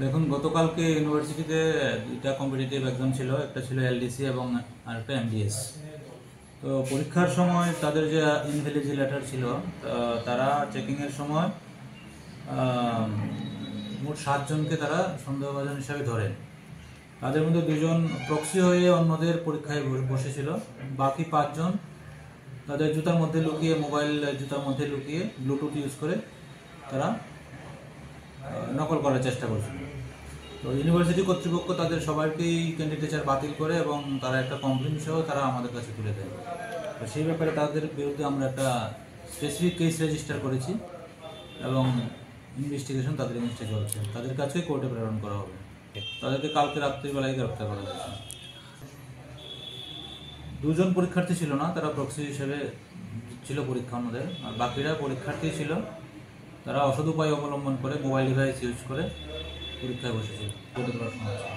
দেখুন, গতকালকে ইউনিভার্সিটিতে দুইটা কম্পিটিটিভ এক্সাম ছিল, একটা ছিল এলডিসি এবং আরেকটা এমডিএস। তো পরীক্ষার সময় তাদের যে ইনভ্যালিডিটি ছিল, তারা চেকিংয়ের সময় আহ, মোট 7 জনকে তারা সন্দেহভাজন হিসাবে ধরেন। তাদের মধ্যে 2জন প্রক্সি হয়ে অন্যদের পরীক্ষায় বসেছিল। বাকি 5জন তাদের জুতার মধ্যে লুকিয়ে, মোবাইল জুতার মধ্যে লুকিয়ে ব্লুটুথ ইউজ করে তারা নকল করার চেষ্টা করছিল। তো ইউনিভার্সিটি কর্তৃপক্ষ তাদের সবাইকেই ক্যান্ডিডেচার বাতিল করে এবং তারা একটা কমপ্লেন সহ তারা আমাদের কাছে তুলে দেয়। তো সেই ব্যাপারে তাদের বিরুদ্ধে আমরা একটা স্পেসিফিক কেস রেজিস্টার করেছি এবং ইনভেস্টিগেশন তাদের এগেইনস্টে চলছে। তাদের কাছে কোর্টে প্রেরণ করা হবে। তাদেরকে কালকে রাত্রিবেলায় গ্রেপ্তার করা হয়েছে। 2জন পরীক্ষার্থী ছিল না, তারা প্রক্সি হিসেবে ছিল পরীক্ষা অন্যদের, আর বাকিরা পরীক্ষার্থী ছিল। তারা অসৎ উপায় অবলম্বন করে মোবাইল ডিভাইস ইউজ করে পরীক্ষায় বসেছিল। কোর্টে পড়াশোনা হচ্ছে।